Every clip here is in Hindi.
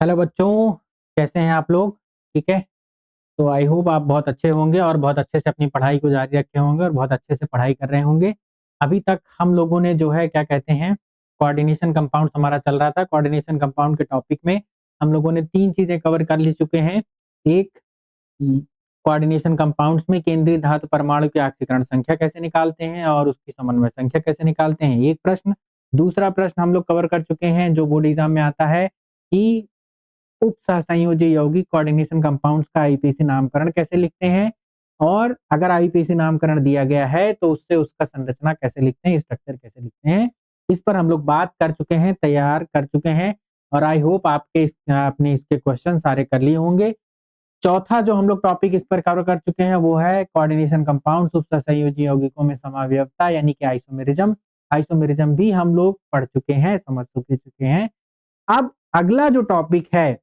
हेलो बच्चों, कैसे हैं आप लोग? ठीक है। तो आई होप आप बहुत अच्छे होंगे और बहुत अच्छे से अपनी पढ़ाई को जारी रखे होंगे और बहुत अच्छे से पढ़ाई कर रहे होंगे। अभी तक हम लोगों ने जो है क्या कहते हैं, कोऑर्डिनेशन कंपाउंड्स हमारा चल रहा था। कोऑर्डिनेशन कंपाउंड के टॉपिक में हम लोगों ने 3 चीज़ें कवर कर ले चुके हैं। एक, कोऑर्डिनेशन कंपाउंड्स में केंद्रीय धातु परमाणु की ऑक्सीकरण संख्या कैसे निकालते हैं और उसकी समन्वय संख्या कैसे निकालते हैं, एक प्रश्न। दूसरा प्रश्न हम लोग कवर कर चुके हैं जो बोर्ड एग्जाम में आता है कि उप सहसंयोजी यौगिक कोऑर्डिनेशन कंपाउंड्स का आईपीसी नामकरण कैसे लिखते हैं, और अगर आईपीसी नामकरण दिया गया है तो उससे उसका संरचना कैसे लिखते हैं, स्ट्रक्चर कैसे लिखते हैं। इस पर हम लोग बात कर चुके हैं, तैयार कर चुके हैं और आई होप आपने इसके क्वेश्चन सारे कर लिए होंगे। चौथा जो हम लोग टॉपिक इस पर कवर कर चुके हैं वो है कोऑर्डिनेशन कंपाउंड्स उप सहसंयोजी यौगिकों में समावयवता यानी कि आइसोमेरिज्म। आइसोमेरिज्म भी हम लोग पढ़ चुके हैं, समझ चुके हैं। अब अगला जो टॉपिक है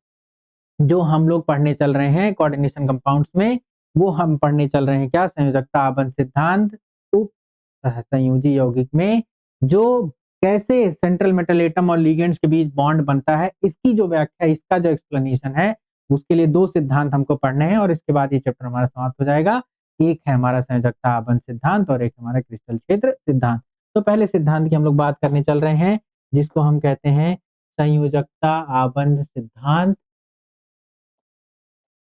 जो हम लोग पढ़ने चल रहे हैं कोऑर्डिनेशन कंपाउंड्स में, वो हम पढ़ने चल रहे हैं क्या, संयोजकता आबंध सिद्धांत उप संयोजी यौगिक में जो कैसे सेंट्रल मेटल एटम और लिगेंड्स के बीच बॉन्ड बनता है, इसकी जो व्याख्या, इसका जो एक्सप्लेनेशन है, उसके लिए 2 सिद्धांत हमको पढ़ने हैं और इसके बाद ये चैप्टर हमारा समाप्त हो जाएगा। एक है हमारा संयोजकता आबंध सिद्धांत और एक हमारा क्रिस्टल क्षेत्र सिद्धांत। तो पहले सिद्धांत की हम लोग बात करने चल रहे हैं जिसको हम कहते हैं संयोजकता आबंध सिद्धांत,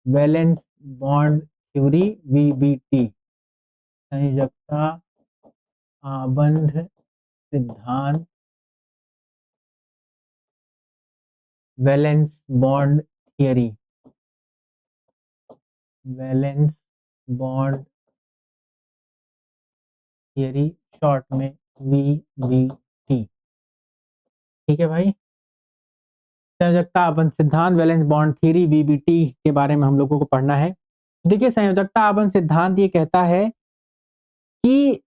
वैलेंस बॉन्ड थ्योरी, वीबीटी। संयोजकता आबंध सिद्धांत, valence bond theory, valence bond theory, short में वीबीटी। ठीक है भाई। संयोजकता आबंध सिद्धांत, वैलेंस बॉन्ड थ्योरी, वीबीटी के बारे में हम लोगों को पढ़ना है। देखिए, संयोजकता आबंध सिद्धांत ये कहता है कि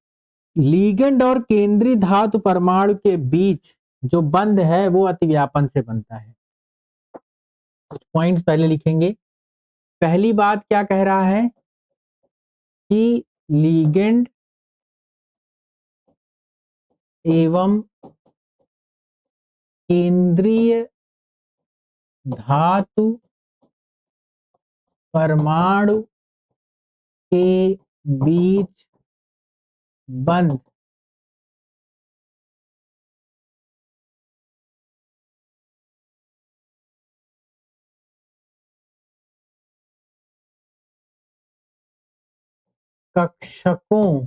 लिगेंड और केंद्रीय धातु परमाणु के बीच जो बंध है वो अतिव्यापन से बनता है। कुछ पॉइंट्स पहले लिखेंगे। पहली बात क्या कह रहा है कि लिगेंड एवं केंद्रीय धातु परमाणु के बीच बंध कक्षकों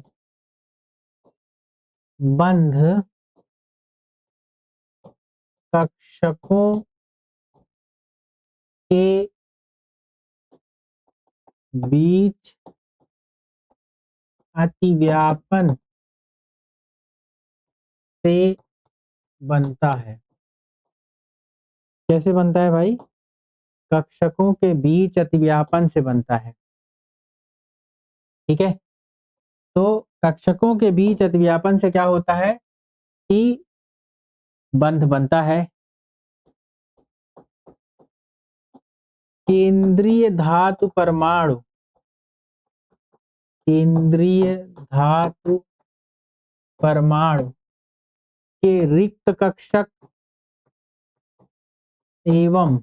बंध कक्षकों के बीच अतिव्यापन से बनता है। कैसे बनता है भाई? कक्षकों के बीच अतिव्यापन से बनता है। ठीक है। तो कक्षकों के बीच अतिव्यापन से क्या होता है कि बंध बनता है। केंद्रीय धातु परमाणु, केंद्रीय धातु परमाणु के रिक्त कक्षक एवं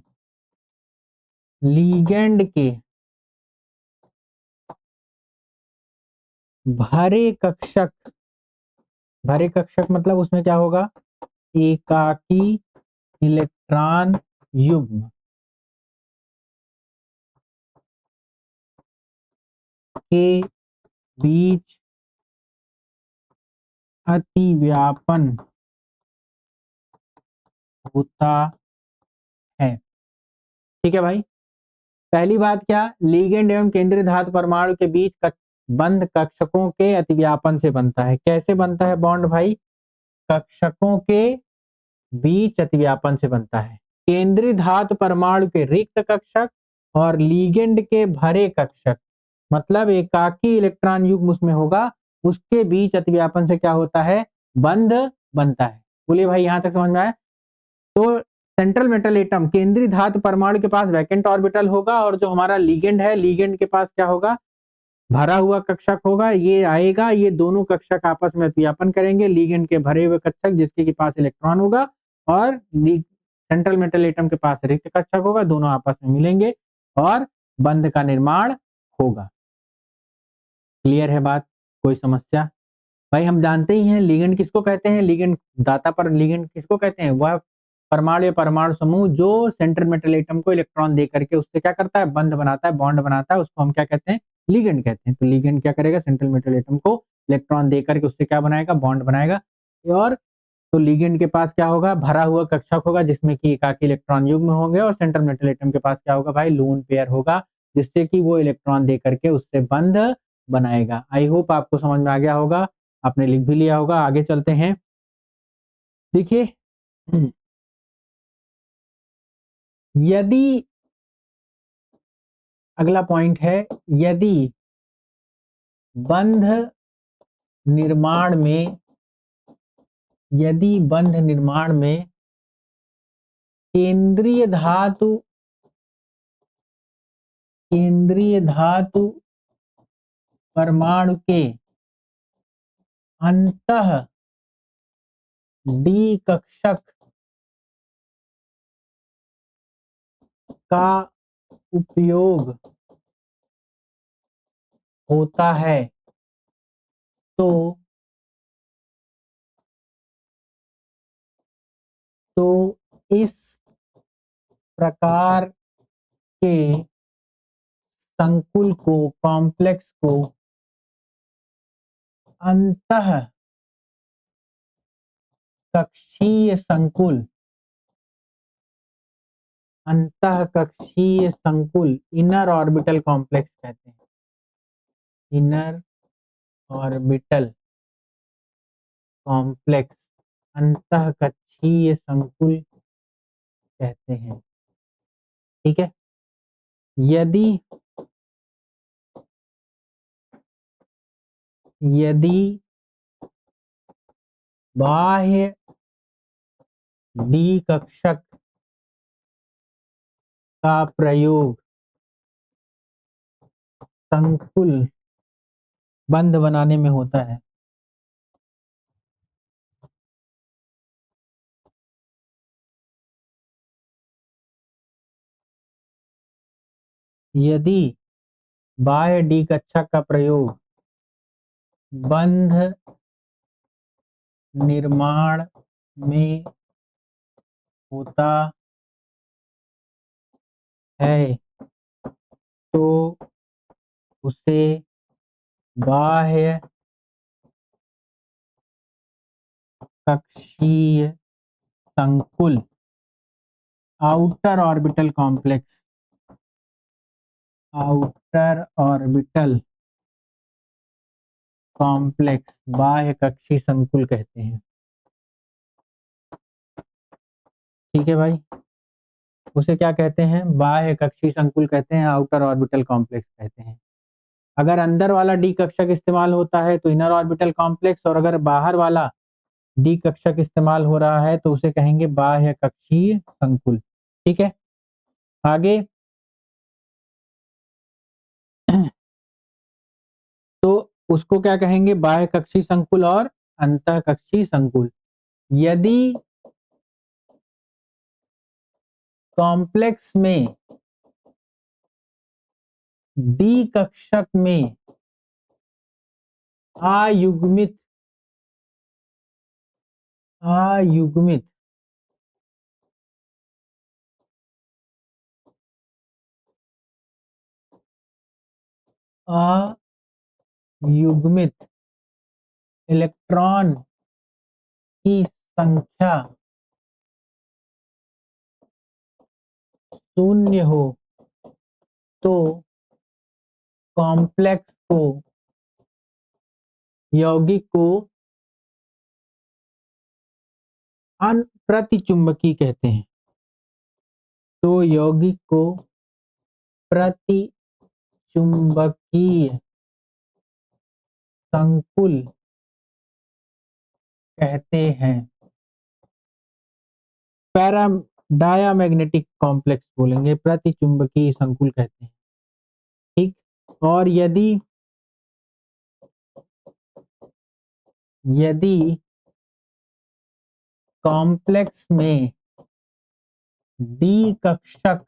लिगेंड के भरे कक्षक, भरे कक्षक मतलब उसमें क्या होगा, एकाकी इलेक्ट्रॉन युग्म के बीच अतिव्यापन होता है। ठीक है भाई। पहली बात क्या, लिगेंड एवं केंद्रीय धातु परमाणु के बीच बंध कक्षकों के अतिव्यापन से बनता है। कैसे बनता है बॉन्ड भाई? कक्षकों के बीच अतिव्यापन से बनता है। केंद्रीय धातु परमाणु के रिक्त कक्षक और लिगेंड के भरे कक्षक, मतलब एकाकी इलेक्ट्रॉन युग्म उसमें होगा, उसके बीच अतिव्यापन से क्या होता है, बंध बनता है। बोलिए भाई, यहां तक समझ में आया? तो सेंट्रल मेटल एटम, केंद्रीय धातु परमाणु के पास वैकेंट ऑर्बिटल होगा और जो हमारा लिगेंड है, लिगेंड के पास क्या होगा, भरा हुआ कक्षक होगा। ये आएगा, ये दोनों कक्षक आपस में अतिव्यापन करेंगे। लिगेंड के भरे हुए कक्षक जिसके के पास इलेक्ट्रॉन होगा और सेंट्रल मेटल एटम के पास रिक्त कक्षक होगा, दोनों आपस में मिलेंगे और बंध का निर्माण होगा। क्लियर है बात? कोई समस्या? भाई हम जानते ही हैं लिगेंड किसको कहते हैं, लिगेंड दाता पर लिगेंड किसको कहते हैं, वह परमाणु या परमाणु समूह जो सेंट्रल मेटल एटम को इलेक्ट्रॉन दे करके उससे क्या करता है, बंध बनाता है, बॉन्ड बनाता है, उसको हम क्या कहते हैं, लिगेंड कहते हैं। तो लिगेंड क्या करेगा, सेंट्रल मेटल एटम को इलेक्ट्रॉन दे करके उससे क्या बनाएगा, बॉन्ड बनाएगा। और तो लिगेंड के पास क्या होगा, भरा हुआ कक्षक होगा जिसमें कि एकाकी इलेक्ट्रॉन युग्म होंगे, और सेंट्रल मेटल एटम के पास क्या होगा भाई, लोन पेयर होगा, जिससे कि वो इलेक्ट्रॉन दे करके उससे बंध बनाएगा। आई होप आपको समझ में आ गया होगा, आपने लिख भी लिया होगा। आगे चलते हैं। देखिए यदि अगला पॉइंट है, यदि बंध निर्माण में, यदि बंध निर्माण में केंद्रीय धातु, केंद्रीय धातु परमाणु के अंतः डी कक्षक का उपयोग होता है तो इस प्रकार के संकुल को, कॉम्प्लेक्स को अंतः कक्षीय संकुल, अंतः कक्षीय संकुल इनर ऑर्बिटल कॉम्प्लेक्स कहते हैं। इनर ऑर्बिटल कॉम्प्लेक्स अंतः कक्षीय संकुल कहते हैं। ठीक है। यदि यदि बाह्य डी कक्षक का प्रयोग संकुल बंध बनाने में होता है, यदि बाह्य डी कक्षक का प्रयोग बंध निर्माण में होता है तो उसे बाह्य कक्षीय संकुल, outer orbital complex, outer orbital complex बाह्य कक्षीय संकुल कहते हैं। ठीक है भाई, उसे क्या कहते हैं, बाह्य कक्षीय संकुल कहते हैं, आउटर ऑर्बिटल कॉम्प्लेक्स कहते हैं। अगर अंदर वाला डी कक्षक इस्तेमाल होता है तो इनर ऑर्बिटल कॉम्प्लेक्स, और अगर बाहर वाला डी कक्षक इस्तेमाल हो रहा है तो उसे कहेंगे बाह्य कक्षीय संकुल। ठीक है। आगे तो उसको क्या कहेंगे, बाह्य कक्षीय संकुल और अंतः कक्षीय संकुल। यदि कॉम्प्लेक्स में डी कक्षक में अयुग्मित अयुग्मित अयुग्मित इलेक्ट्रॉन की संख्या शून्य हो तो कॉम्प्लेक्स को, यौगिक को प्रतिचुंबकीय कहते हैं। तो यौगिक को प्रतिचुंबकीय संकुल कहते हैं। पैरा डायामैग्नेटिक कॉम्प्लेक्स बोलेंगे, प्रतिचुंबकीय संकुल कहते हैं। ठीक। और यदि यदि कॉम्प्लेक्स में डी कक्षक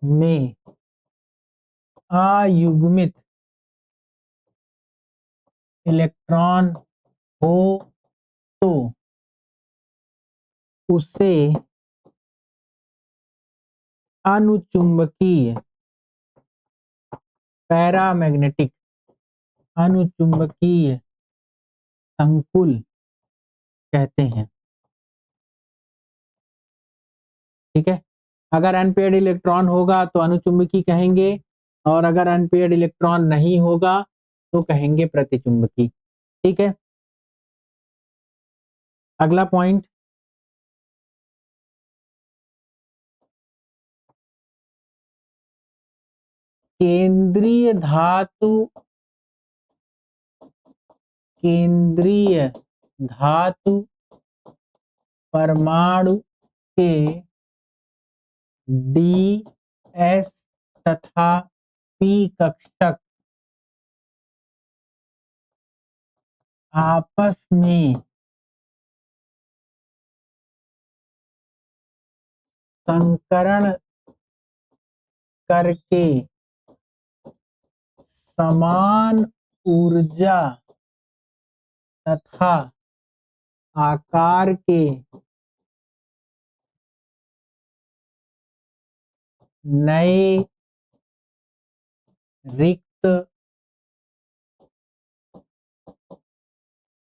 में अयुग्मित इलेक्ट्रॉन हो तो उसे अनुचुंबकीय पैरामैग्नेटिक अनुचुंबकीय संकुल कहते हैं। ठीक है, अगर अनपेयर्ड इलेक्ट्रॉन होगा तो अनुचुंबकी कहेंगे, और अगर अनपेयर्ड इलेक्ट्रॉन नहीं होगा तो कहेंगे प्रतिचुंबकी। ठीक है, अगला पॉइंट, केंद्रीय धातु परमाणु के डी एस तथा पी कक्षक आपस में संकरण करके समान ऊर्जा तथा आकार के नए रिक्त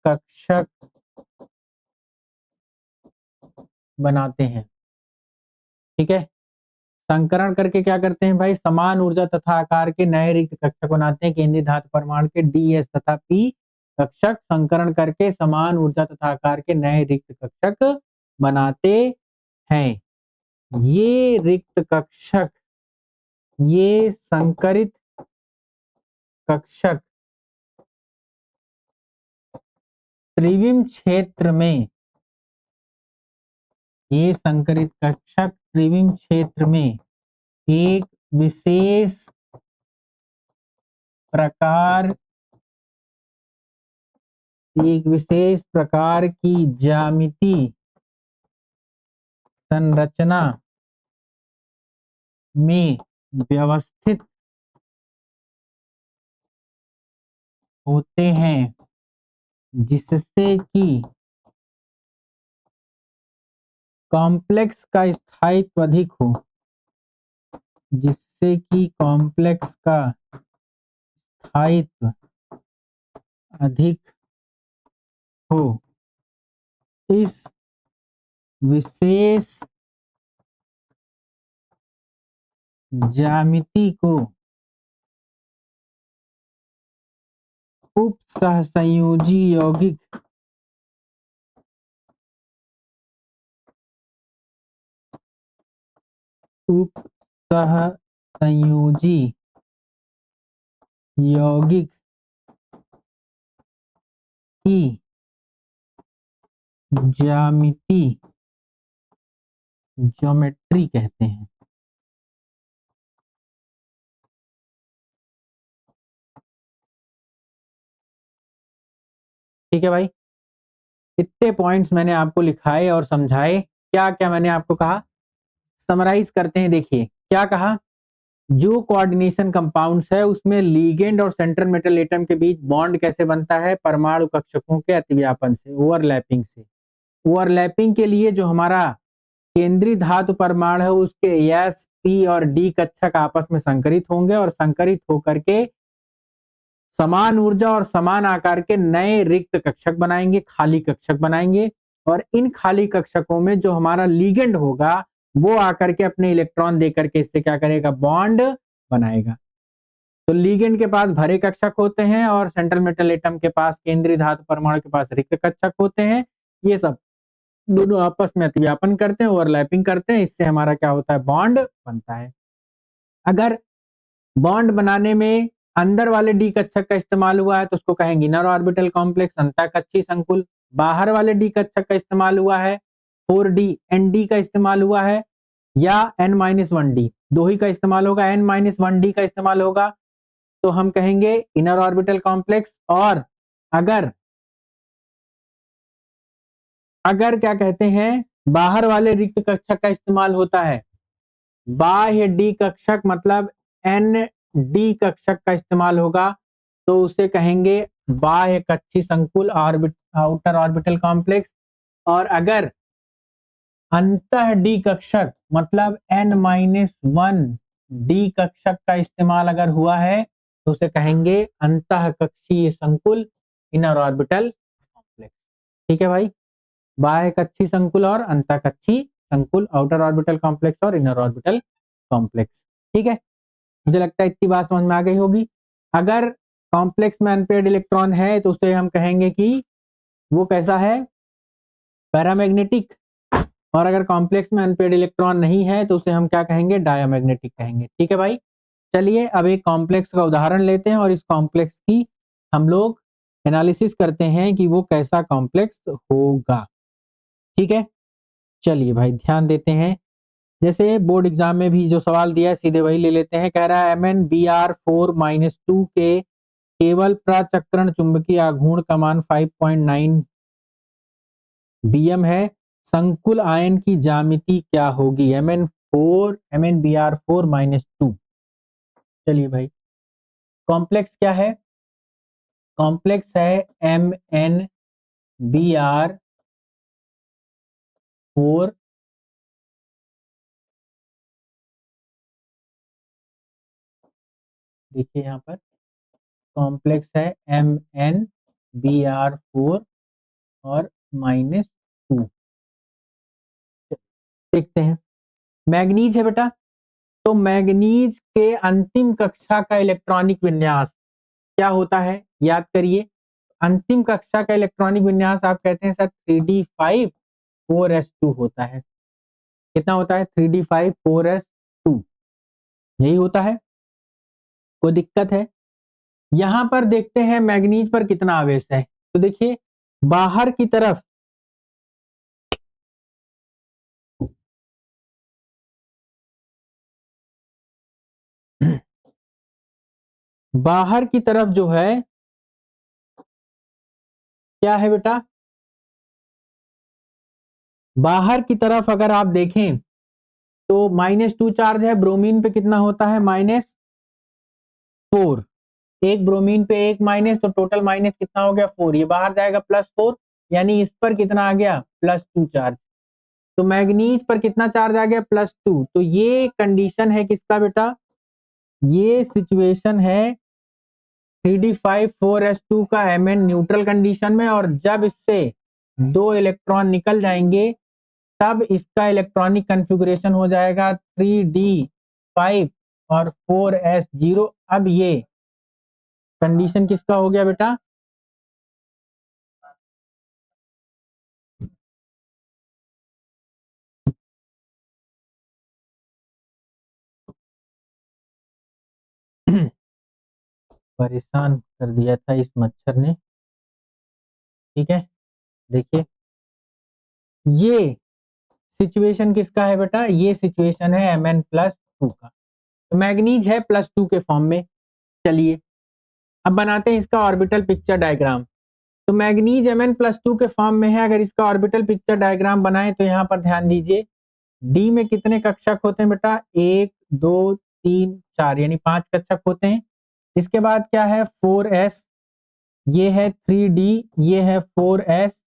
कक्षक बनाते हैं। ठीक है, संकरण करके क्या करते हैं भाई, समान ऊर्जा तथा आकार के नए रिक्त कक्षक बनाते हैं। केंद्रीय धातु परमाणु के डी एस तथा पी कक्षक संकरण करके समान ऊर्जा तथा आकार के नए रिक्त कक्षक बनाते हैं। ये रिक्त कक्षक, ये संकरित कक्षक त्रिविम क्षेत्र में, ये संकरित कक्षक त्रिविम क्षेत्र में एक विशेष प्रकार की ज्यामिति संरचना में व्यवस्थित होते हैं, जिससे कि कॉम्प्लेक्स का स्थायित्व अधिक हो, जिससे कि कॉम्प्लेक्स का स्थायित्व अधिक हो। इस विशेष ज्यामिति को उपसहसंयोजी यौगिक उपसहसंयोजी यौगिक की ज्यामिति ज्योमेट्री कहते हैं। ठीक है भाई, इतने पॉइंट्स मैंने आपको लिखाए और समझाए। क्या क्या मैंने आपको कहा, समराइज करते हैं। देखिए क्या कहा, जो कोऑर्डिनेशन कंपाउंड्स है उसमें लीगेंड और सेंट्रल मेटल एटम के बीच बॉन्ड कैसे बनता है, परमाणु कक्षकों के अतिव्यापन से, ओवरलैपिंग से। ओवरलैपिंग के लिए जो हमारा केंद्रीय धातु परमाणु है उसके एस पी और डी कक्षक आपस में संकरित होंगे और संकरित होकर के समान ऊर्जा और समान आकार के नए रिक्त कक्षक बनाएंगे, खाली कक्षक बनाएंगे। और इन खाली कक्षकों में जो हमारा लीगेंड होगा वो आकर के अपने इलेक्ट्रॉन देकर के इससे क्या करेगा, बॉन्ड बनाएगा। तो लीगेंड के पास भरे कक्षक होते हैं और सेंट्रल मेटल एटम के पास, केंद्रीय धातु परमाणु के पास रिक्त कक्षक होते हैं। ये सब दोनों आपस में अतिव्यापन करते हैं, ओवरलैपिंग करते हैं, इससे हमारा क्या होता है, बॉन्ड बनता है। अगर बॉन्ड बनाने में अंदर वाले डी कक्षक का इस्तेमाल हुआ है तो उसको कहेंगे इनर ऑर्बिटल कॉम्प्लेक्स, अंतःकक्षीय संकुल। बाहर वाले डी कक्षक का इस्तेमाल हुआ है, 4D ND का इस्तेमाल हुआ है, या N-1D, दो ही का इस्तेमाल होगा, N-1D का इस्तेमाल होगा तो हम कहेंगे इनर ऑर्बिटल कॉम्प्लेक्स। और अगर अगर क्या कहते हैं बाहर वाले रिक्त कक्षक का इस्तेमाल होता है, बाह्य डी कक्षक मतलब एन डी कक्षक का इस्तेमाल होगा, तो उसे कहेंगे बाह्य कक्षीय संकुल आउटर ऑर्बिटल कॉम्प्लेक्स। और अगर अंतः डी कक्षक मतलब n-1 डी कक्षक का इस्तेमाल अगर हुआ है तो उसे कहेंगे अंतः कक्षीय संकुल इनर ऑर्बिटल कॉम्प्लेक्स। ठीक है भाई, बाह्य कक्षीय संकुल और अंतः कक्षीय संकुल, आउटर ऑर्बिटल कॉम्प्लेक्स और इनर ऑर्बिटल कॉम्प्लेक्स। ठीक है, मुझे लगता है इतनी बात समझ में आ गई होगी। अगर कॉम्प्लेक्स में अनपेयर्ड इलेक्ट्रॉन है तो उसे हम कहेंगे कि वो कैसा है, पैरामैग्नेटिक। और अगर कॉम्प्लेक्स में अनपेयर्ड इलेक्ट्रॉन नहीं है तो उसे हम क्या कहेंगे, डायामैग्नेटिक कहेंगे। ठीक है भाई, चलिए अब एक कॉम्प्लेक्स का उदाहरण लेते हैं और इस कॉम्प्लेक्स की हम लोग एनालिसिस करते हैं कि वो कैसा कॉम्प्लेक्स होगा। ठीक है, चलिए भाई ध्यान देते हैं। जैसे बोर्ड एग्जाम में भी जो सवाल दिया है सीधे वही ले लेते हैं। कह रहा है MnBr4-2 के केवल प्रचक्रण चुंबकीय आघूर्ण का मान 5.9 Bm है, संकुल आयन की ज्यामिति क्या होगी, MnBr4-2। चलिए भाई, कॉम्प्लेक्स क्या है, कॉम्प्लेक्स है MnBr4 देखिए यहाँ पर कॉम्प्लेक्स है MnBr4 और -2। देखते हैं, मैग्नीज है बेटा, तो मैग्नीज के अंतिम कक्षा का इलेक्ट्रॉनिक विन्यास क्या होता है, याद करिए। अंतिम कक्षा का इलेक्ट्रॉनिक विन्यास आप कहते हैं सर 3d5 4s2 होता है। कितना होता है, 3d5 4s2, यही होता है। कोई दिक्कत है, यहां पर देखते हैं मैग्नीज पर कितना आवेश है। तो देखिए बाहर की तरफ बाहर की तरफ जो है क्या है बेटा, बाहर की तरफ अगर आप देखें तो -2 चार्ज है, ब्रोमीन पे कितना होता है, -4। एक ब्रोमीन पे एक माइनस, तो टोटल माइनस कितना हो गया, 4। ये बाहर जाएगा +4, यानी इस पर कितना आ गया, +2 चार्ज। तो मैग्नीज पर कितना चार्ज आ गया, +2। तो ये कंडीशन है किसका बेटा, ये सिचुएशन है 3d5 4s2 का Mn न्यूट्रल कंडीशन में। और जब इससे 2 इलेक्ट्रॉन निकल जाएंगे तब इसका इलेक्ट्रॉनिक कन्फिगुरेशन हो जाएगा 3d5 और 4s0। अब ये कंडीशन किसका हो गया बेटा, परेशान कर दिया था इस मच्छर ने। ठीक है, देखिए ये सिचुएशन किसका है बेटा, ये सिचुएशन है Mn+2 का। तो मैग्नीज है +2 के फॉर्म में। चलिए अब बनाते हैं इसका ऑर्बिटल पिक्चर डायग्राम। तो मैग्नीज Mn+2 के फॉर्म में है, अगर इसका ऑर्बिटल पिक्चर डायग्राम बनाए तो यहाँ पर ध्यान दीजिए, डी में कितने कक्षक होते हैं बेटा, 1 2 3 4, यानी 5 कक्षक होते हैं। इसके बाद क्या है, 4s, ये है 3d, ये है 4s,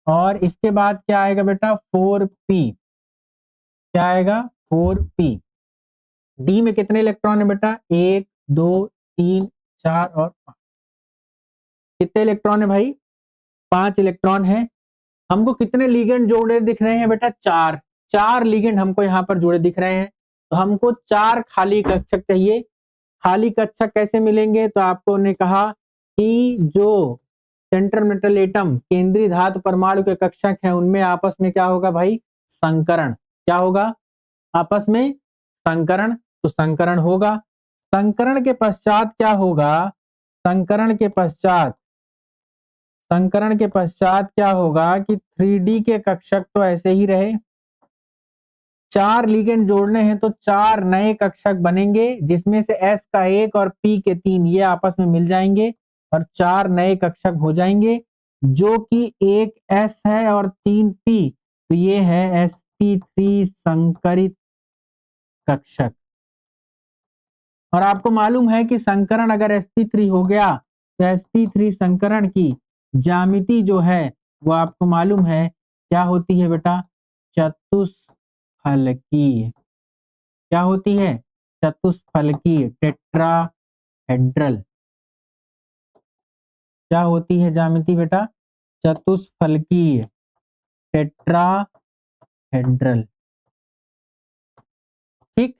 और इसके बाद क्या आएगा बेटा, 4p। क्या आएगा, 4p। डी में कितने इलेक्ट्रॉन है बेटा, 1 2 3 4 और 5। कितने इलेक्ट्रॉन है भाई, 5 इलेक्ट्रॉन है। हमको कितने लिगेंड जोड़े दिख रहे हैं बेटा, 4। 4 लिगेंड हमको यहाँ पर जुड़े दिख रहे हैं। तो हमको 4 खाली कक्षक चाहिए। खाली कक्षक कैसे मिलेंगे, तो आपको ने कहा कि जो सेंट्रल मेटल एटम केंद्रीय धातु परमाणु के कक्षक हैं उनमें आपस में क्या होगा भाई, संकरण। क्या होगा, आपस में संकरण। तो संकरण होगा। संकरण के पश्चात क्या होगा, संकरण के पश्चात क्या होगा कि 3d के कक्षक तो ऐसे ही रहे, 4 लिगेंड जोड़ने हैं तो 4 नए कक्षक बनेंगे, जिसमें से s का 1 और p के 3 ये आपस में मिल जाएंगे और 4 नए कक्षक हो जाएंगे। जो कि एक S है और 3 P, तो ये है sp3 संकरित कक्षक। और आपको मालूम है कि संकरण अगर sp3 हो गया तो sp3 संकरण की ज्यामिति जो है वो आपको मालूम है क्या होती है बेटा, चतुष्फलकीय। क्या होती है? चतुष्फलकीय, टेट्राहेड्रल। क्या होती है ज्यामिति बेटा? चतुष्फलकीय, टेट्राहेड्रल। ठीक,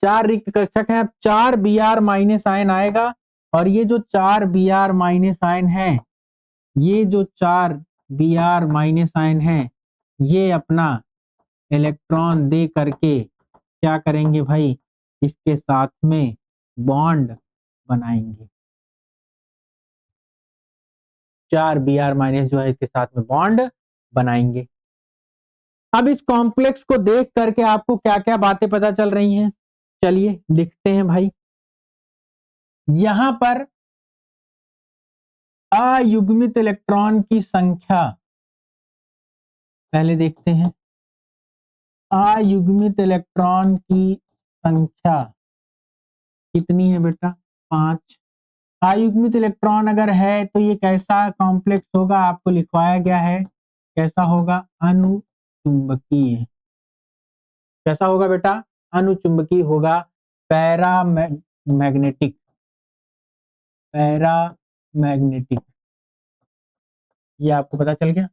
4 रिक्त कक्षक है। अब 4 Br माइनस आयन आएगा और ये जो 4 Br माइनस आयन है, ये जो 4 Br माइनस आयन है, ये अपना इलेक्ट्रॉन दे करके क्या करेंगे भाई, इसके साथ में बॉन्ड बनाएंगे। 4 Br माइनस जो है इसके साथ में बॉन्ड बनाएंगे। अब इस कॉम्प्लेक्स को देख करके आपको क्या क्या बातें पता चल रही हैं, चलिए लिखते हैं भाई। यहां पर अयुग्मित इलेक्ट्रॉन की संख्या पहले देखते हैं। अयुग्मित इलेक्ट्रॉन की संख्या कितनी है बेटा? 5। अयुग्मित इलेक्ट्रॉन अगर है तो ये कैसा कॉम्प्लेक्स होगा, आपको लिखवाया गया है। कैसा होगा? अनुचुंबकीय। कैसा होगा बेटा? अनुचुंबकीय होगा, पैरामैग्नेटिक। पैरामैग्नेटिक, ये आपको पता चल गया।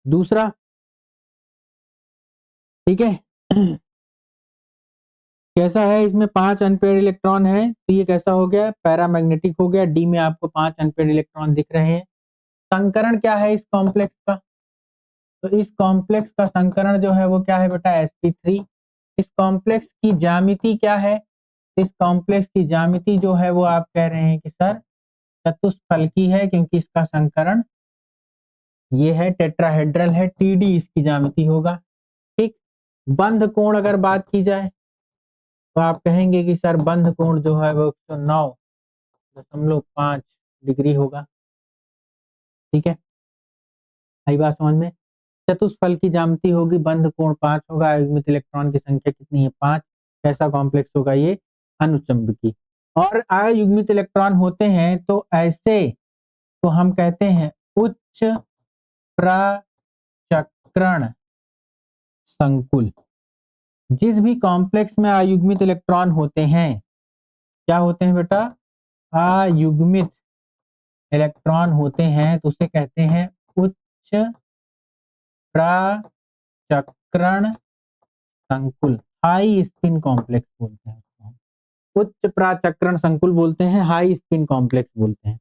दूसरा, ठीक है, कैसा है? इसमें 5 अनपेयर इलेक्ट्रॉन है तो ये कैसा हो गया? पैरामैग्नेटिक हो गया। डी में आपको 5 अनपेयर इलेक्ट्रॉन दिख रहे हैं। संकरण क्या है इस कॉम्प्लेक्स का? तो इस कॉम्प्लेक्स का संकरण जो है वो क्या है बेटा? sp3। इस कॉम्प्लेक्स की ज्यामिति क्या है? इस कॉम्प्लेक्स की ज्यामिति जो है वो आप कह रहे हैं कि सर चतुष्फलकी है, क्योंकि इसका संकरण ये है, टेट्राहेड्रल है। टीडी इसकी ज्यामिति होगा। ठीक, बंध कोण अगर बात की जाए तो आप कहेंगे कि सर बंध कोण जो है वो 109.5 डिग्री होगा। ठीक है, आई बात समझ में? चतुष्फल की ज्यामिति होगी, बंध कोण 5 होगा, अयुग्मित इलेक्ट्रॉन की संख्या कितनी है? 5। कैसा कॉम्प्लेक्स होगा ये? अनुचंबकी। और अयुग्मित इलेक्ट्रॉन होते हैं तो ऐसे तो हम कहते हैं उच्च प्रचक्रण संकुल। जिस भी कॉम्प्लेक्स में अयुग्मित इलेक्ट्रॉन होते हैं, क्या होते हैं बेटा? अयुग्मित इलेक्ट्रॉन होते हैं तो उसे कहते हैं उच्च प्रचक्रण संकुल, हाई स्पिन कॉम्प्लेक्स बोलते हैं उसको। उच्च प्राचक्रण संकुल बोलते हैं, हाई स्पिन कॉम्प्लेक्स बोलते हैं।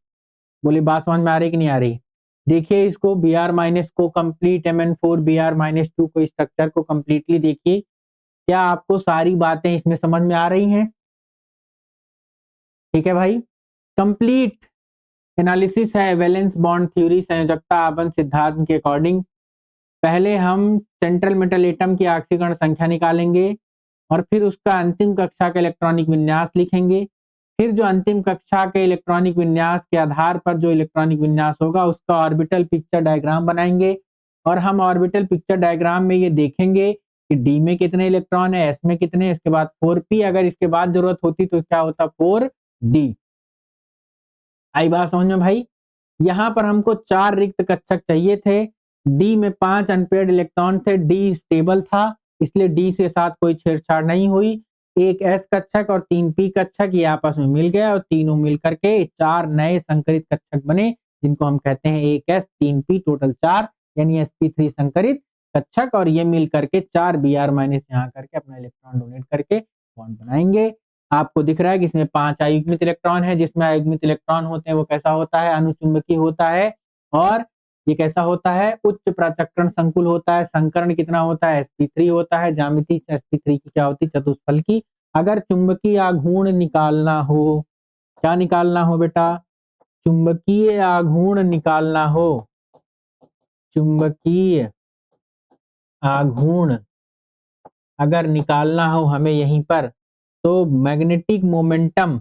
बोले बात समझ में आ रही कि नहीं आ रही? देखिए इसको, Br माइनस को कंप्लीट, Mn4 Br माइनस 2 को, स्ट्रक्चर को कंप्लीटली देखिए। क्या आपको सारी बातें इसमें समझ में आ रही हैं? ठीक है भाई, कंप्लीट एनालिसिस है वैलेंस बॉन्ड थ्योरी, संयोजकता आबंध सिद्धांत के अकॉर्डिंग। पहले हम सेंट्रल मेटल एटम की ऑक्सीकरण संख्या निकालेंगे और फिर उसका अंतिम कक्षा का इलेक्ट्रॉनिक विन्यास लिखेंगे। फिर जो अंतिम कक्षा के इलेक्ट्रॉनिक विन्यास के आधार पर जो इलेक्ट्रॉनिक विन्यास होगा उसका ऑर्बिटल पिक्चर डायग्राम बनाएंगे। और हम ऑर्बिटल पिक्चर डायग्राम में ये देखेंगे कि डी में कितने इलेक्ट्रॉन है, एस में कितने, इसके बाद 4p, अगर इसके बाद जरूरत होती तो क्या होता? 4d। आई बात समझ में भाई? यहां पर हमको 4 रिक्त कक्षक चाहिए थे। डी में 5 अनपेयर्ड इलेक्ट्रॉन थे, डी स्टेबल था, इसलिए डी से साथ कोई छेड़छाड़ नहीं हुई। एक एस कक्षक और 3 पी कक्षक ये आपस में मिल गया और तीनों मिल करके 4 नए संकरित कक्षक बने, जिनको हम कहते हैं 1s 3p, टोटल 4, यानी sp3 संकरित कक्षक। और ये मिल करके 4 Br माइनस यहाँ करके अपना इलेक्ट्रॉन डोनेट करके बॉन्ड बनाएंगे। आपको दिख रहा है कि इसमें 5 अयुग्मित इलेक्ट्रॉन है। जिसमें अयुग्मित इलेक्ट्रॉन होते हैं वो कैसा होता है? अनुचुंबकीय होता है। और ये कैसा होता है? उच्च प्राचक्रण संकुल होता है। संकरण कितना होता है? sp3 होता है। ज्यामिति sp3 की क्या होती है? चतुष्फल की। अगर चुंबकीय आघूर्ण निकालना हो, क्या निकालना हो बेटा? चुंबकीय आघूर्ण निकालना हो, चुंबकीय आघूर्ण अगर निकालना हो हमें यहीं पर, तो मैग्नेटिक मोमेंटम,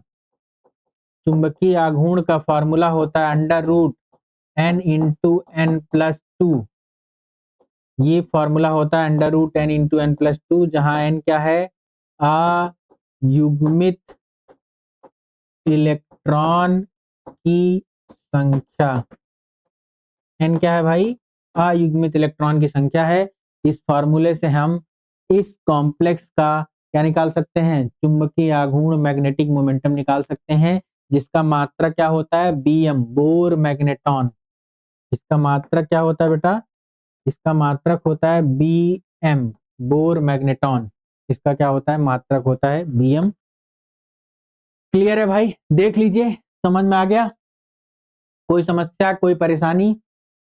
चुंबकीय आघूर्ण का फॉर्मूला होता है under root n into N plus two, ये फॉर्मूला होता है under root N into N plus two, जहां एन क्या है, अयुग्मित इलेक्ट्रॉन की संख्या। एन क्या है भाई, अयुग्मित इलेक्ट्रॉन की संख्या है। इस फॉर्मूले से हम इस कॉम्प्लेक्स का क्या निकाल सकते हैं, चुंबकीय आघूर्ण मैग्नेटिक मोमेंटम निकाल सकते हैं, जिसका मात्रा क्या होता है, बीएम, बोर मैग्नेटॉन। इसका मात्रक क्या होता है बेटा, इसका मात्रक होता है बीएम, बोर मैग्नेटॉन। इसका क्या होता है, मात्रक होता है बीएम। क्लियर है भाई, देख लीजिए, समझ में आ गया। कोई समस्या, कोई परेशानी?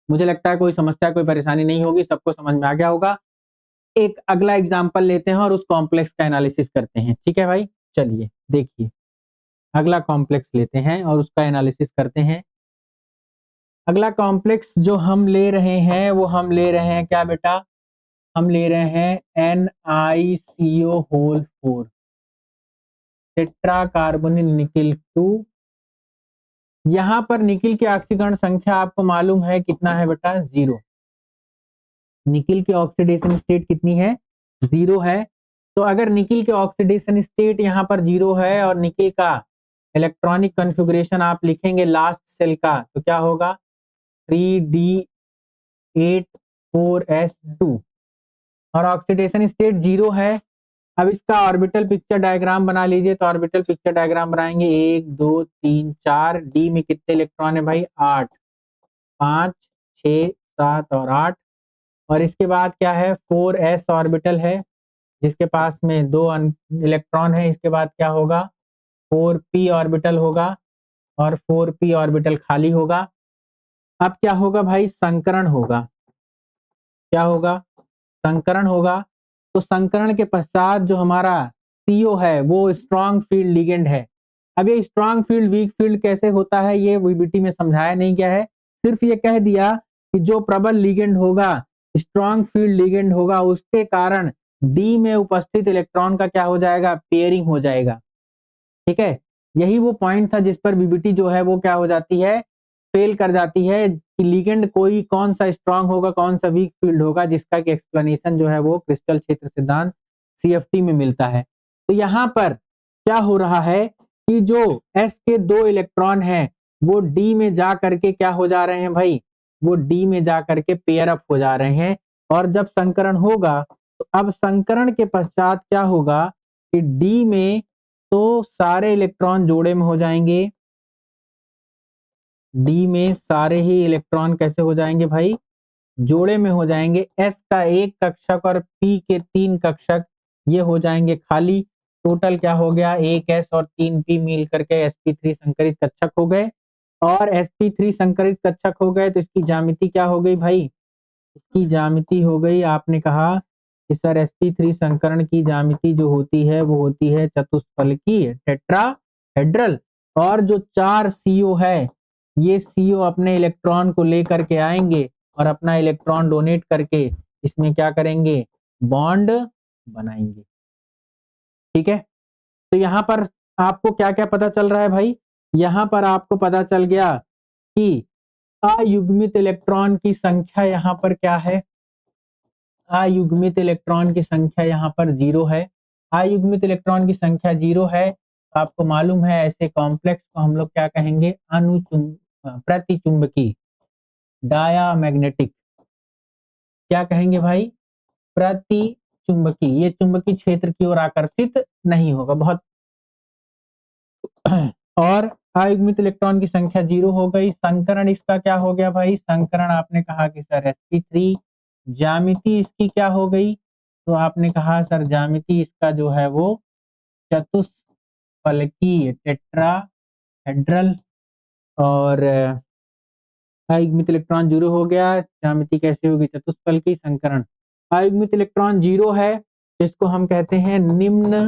मुझे लगता है कोई समस्या, कोई परेशानी नहीं होगी, सबको समझ में आ गया होगा। एक अगला एग्जाम्पल लेते हैं और उस कॉम्प्लेक्स का एनालिसिस करते हैं, ठीक है भाई। चलिए देखिए, अगला कॉम्प्लेक्स लेते हैं और उसका एनालिसिस करते हैं। अगला कॉम्प्लेक्स जो हम ले रहे हैं वो हम ले रहे हैं क्या बेटा, हम ले रहे हैं NiCO whole 4, tetra carbonyl nickel 2। यहां पर निकिल की ऑक्सीकरण संख्या आपको मालूम है कितना है बेटा, 0। निकिल की ऑक्सीडेशन स्टेट कितनी है, 0 है। तो अगर निकिल के ऑक्सीडेशन स्टेट यहाँ पर 0 है और निकिल का इलेक्ट्रॉनिक कॉन्फ़िगरेशन आप लिखेंगे लास्ट सेल का, तो क्या होगा, 3D8 4s2, और ऑक्सीडेशन स्टेट 0 है। अब इसका ऑर्बिटल पिक्चर डायग्राम बना लीजिए। तो ऑर्बिटल पिक्चर डायग्राम बनाएंगे, 1 2 3 4। डी में कितने इलेक्ट्रॉन है भाई, 8, 5 6 7 और 8। और इसके बाद क्या है, 4s ऑर्बिटल है जिसके पास में 2 इलेक्ट्रॉन है। इसके बाद क्या होगा, 4p ऑर्बिटल होगा और 4p ऑर्बिटल खाली होगा। अब क्या होगा भाई, संकरण होगा। क्या होगा, संकरण होगा। तो संकरण के पश्चात जो हमारा CO है वो स्ट्रॉन्ग फील्ड लिगेंड है। अब ये स्ट्रॉन्ग फील्ड वीक फील्ड कैसे होता है, ये VBT में समझाया नहीं गया है। सिर्फ ये कह दिया कि जो प्रबल लिगेंड होगा, स्ट्रॉन्ग फील्ड लिगेंड होगा, उसके कारण डी में उपस्थित इलेक्ट्रॉन का क्या हो जाएगा, पेयरिंग हो जाएगा। ठीक है, यही वो पॉइंट था जिस पर VBT जो है वो क्या हो जाती है, फेल कर जाती है कि लिगेंड कोई कौन सा स्ट्रांग होगा, कौन सा वीक फील्ड होगा, जिसका कि एक्सप्लेनेशन जो है वो क्रिस्टल क्षेत्र सिद्धांत CFT में मिलता है। तो यहाँ पर क्या हो रहा है कि जो S के 2 इलेक्ट्रॉन हैं वो D में जा करके क्या हो जा रहे हैं भाई, वो D में जा करके पेयर अप हो जा रहे हैं। और जब संकरण होगा तो अब संकरण के पश्चात क्या होगा कि D में तो सारे इलेक्ट्रॉन जोड़े में हो जाएंगे। डी में सारे ही इलेक्ट्रॉन कैसे हो जाएंगे भाई, जोड़े में हो जाएंगे। एस का एक कक्षक और पी के 3 कक्षक ये हो जाएंगे खाली। टोटल क्या हो गया, 1s और 3p मिल करके sp3 संकरित कक्षक हो गए। और sp3 संकरित कक्षक हो गए तो इसकी ज्यामिति क्या हो गई भाई, इसकी ज्यामिति हो गई, आपने कहा कि सर sp3 संकरण की ज्यामिति जो होती है वो होती है चतुष्फलकीय, टेट्राहेड्रल। और जो 4 CO है, ये CO अपने इलेक्ट्रॉन को लेकर के आएंगे और अपना इलेक्ट्रॉन डोनेट करके इसमें क्या करेंगे, बॉन्ड बनाएंगे। ठीक है, तो यहाँ पर आपको क्या क्या पता चल रहा है भाई, यहाँ पर आपको पता चल गया कि अयुग्मित इलेक्ट्रॉन की संख्या यहाँ पर क्या है, अयुग्मित इलेक्ट्रॉन की संख्या यहाँ पर 0 है। अयुग्मित इलेक्ट्रॉन की संख्या 0 है। तो आपको मालूम है ऐसे कॉम्प्लेक्स को हम लोग क्या कहेंगे, प्रतिचुंबकी, डायामैग्नेटिक। क्या कहेंगे भाई, प्रतिचुंबकी। ये चुंबकीय क्षेत्र की ओर आकर्षित नहीं होगा बहुत। और अयुग्मित इलेक्ट्रॉन की संख्या 0 हो गई। संकरण इसका क्या हो गया भाई, संकरण आपने कहा कि सर sp3। ज्यामिति इसकी क्या हो गई, तो आपने कहा सर ज्यामिति इसका जो है वो चतुष्फलकीय, टेट्राहेड्रल। और अयुग्मित इलेक्ट्रॉन 0 हो गया, ज्यामिति कैसे होगी, चतुष्फलकीय। संकरण, अयुग्मित इलेक्ट्रॉन 0 है, जिसको हम कहते हैं निम्न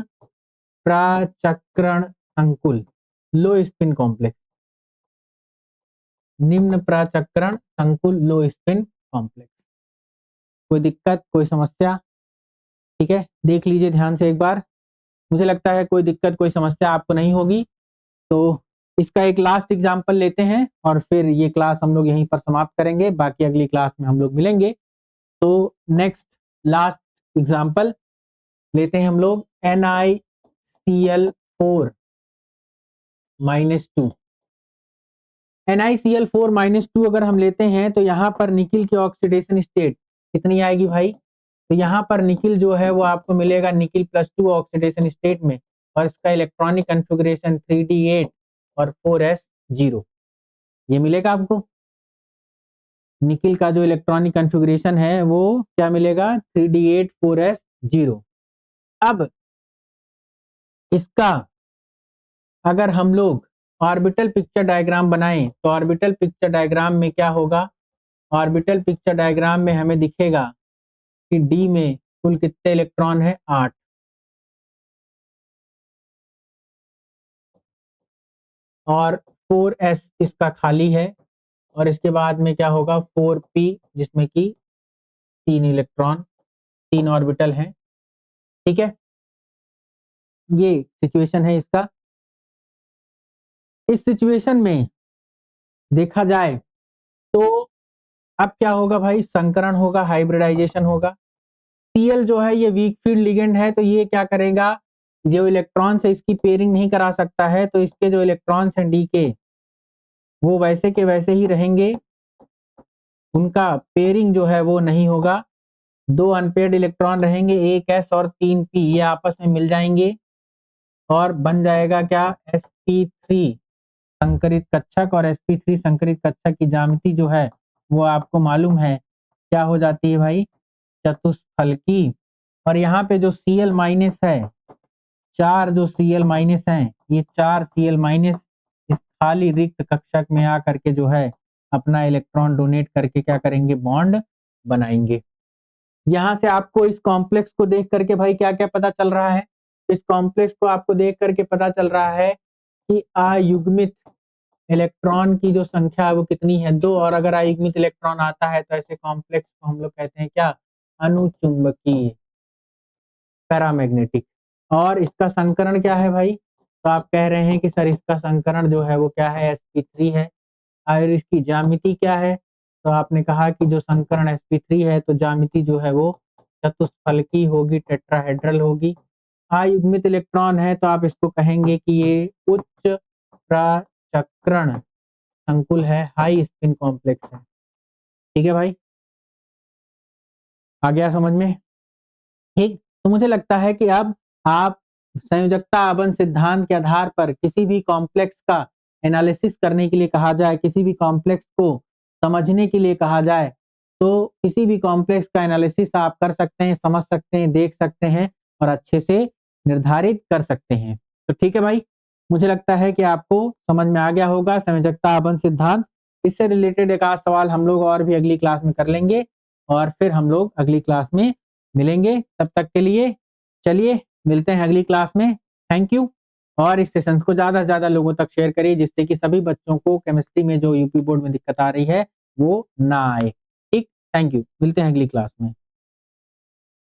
प्राचक्रण संकुल, लो स्पिन कॉम्प्लेक्स। निम्न प्राचक्रण संकुल, लो स्पिन कॉम्प्लेक्स। कोई दिक्कत, कोई समस्या? ठीक है, देख लीजिए ध्यान से एक बार। मुझे लगता है कोई दिक्कत, कोई समस्या आपको नहीं होगी। तो इसका एक लास्ट एग्जाम्पल लेते हैं और फिर ये क्लास हम लोग यहीं पर समाप्त करेंगे, बाकी अगली क्लास में हम लोग मिलेंगे। तो नेक्स्ट लास्ट एग्जाम्पल लेते हैं हम लोग NiCl4 -2। NiCl4 -2 अगर हम लेते हैं तो यहाँ पर निकिल की ऑक्सीडेशन स्टेट कितनी आएगी भाई? तो यहाँ पर निकिल जो है वो आपको मिलेगा निकिल +2 ऑक्सीडेशन स्टेट में, और इसका इलेक्ट्रॉनिक कॉन्फ़िगरेशन 3d8 और 4s0 ये मिलेगा आपको। निकिल का जो इलेक्ट्रॉनिक कॉन्फ़िगरेशन है वो क्या मिलेगा? 3d8 4s0। अब इसका अगर हम लोग ऑर्बिटल पिक्चर डायग्राम बनाएं तो ऑर्बिटल पिक्चर डायग्राम में क्या होगा? ऑर्बिटल पिक्चर डायग्राम में हमें दिखेगा कि डी में कुल कितने इलेक्ट्रॉन है? 8। और 4s इसका खाली है, और इसके बाद में क्या होगा? 4p जिसमें कि 3 इलेक्ट्रॉन 3 ऑर्बिटल हैं। ठीक है, ये सिचुएशन है इसका। इस सिचुएशन में देखा जाए तो अब क्या होगा भाई? संकरण होगा, हाइब्रिडाइजेशन होगा। Cl जो है ये वीक फील्ड लिगेंड है, तो ये क्या करेगा? जो इलेक्ट्रॉन से इसकी पेयरिंग नहीं करा सकता है, तो इसके जो इलेक्ट्रॉन्स हैं डी के वो वैसे के वैसे ही रहेंगे, उनका पेयरिंग जो है वो नहीं होगा। 2 अनपेयर्ड इलेक्ट्रॉन रहेंगे, एक s और 3 p, ये आपस में मिल जाएंगे और बन जाएगा क्या? sp3 संकरित कक्षक। और sp3 संकरित कक्षक की ज्यामिति जो है वो आपको मालूम है क्या हो जाती है भाई? चतुष्फलकी। और यहाँ पे जो Cl माइनस है, 4 जो Cl माइनस हैं, ये 4 Cl माइनस इस खाली रिक्त कक्षक में आकर के जो है अपना इलेक्ट्रॉन डोनेट करके क्या करेंगे? बॉन्ड बनाएंगे। यहाँ से आपको इस कॉम्प्लेक्स को देख करके भाई क्या क्या पता चल रहा है? इस कॉम्प्लेक्स को आपको देख करके पता चल रहा है कि अयुग्मित इलेक्ट्रॉन की जो संख्या है वो कितनी है? 2। और अगर अयुग्मित इलेक्ट्रॉन आता है तो ऐसे कॉम्प्लेक्स को हम लोग कहते हैं क्या? अनुचुंबकीय, पैरामैग्नेटिक। और इसका संकरण क्या है भाई? तो आप कह रहे हैं कि सर इसका संकरण जो है वो क्या है? sp3 है। और इसकी ज्यामिति क्या है? तो आपने कहा कि जो संकरण sp3 है तो ज्यामिति जो है वो चतुष्फलकी होगी, टेट्राहेड्रल होगी। अयुग्मित इलेक्ट्रॉन है तो आप इसको कहेंगे कि ये उच्च प्रचक्रण संकुल है, हाई स्पिन कॉम्प्लेक्स है। ठीक है भाई, आ गया समझ में? ठीक, तो मुझे लगता है कि अब आप संयोजकता आबंध सिद्धांत के आधार पर किसी भी कॉम्प्लेक्स का एनालिसिस करने के लिए कहा जाए, किसी भी कॉम्प्लेक्स को समझने के लिए कहा जाए, तो किसी भी कॉम्प्लेक्स का एनालिसिस आप कर सकते हैं, समझ सकते हैं, देख सकते हैं और अच्छे से निर्धारित कर सकते हैं। तो ठीक है भाई, मुझे लगता है कि आपको समझ में आ गया होगा संयोजकता आबंध सिद्धांत। इससे रिलेटेड एक आध सवाल हम लोग और भी अगली क्लास में कर लेंगे, और फिर हम लोग अगली क्लास में मिलेंगे। तब तक के लिए चलिए मिलते हैं अगली क्लास में। Thank you. और इस सेशंस को ज़्यादा से ज़्यादा लोगों तक शेयर करिए, जिससे कि सभी बच्चों को केमिस्ट्री में जो यूपी बोर्ड में दिक्कत आ रही है वो ना आए। ठीक, थैंक यू, मिलते हैं अगली क्लास में।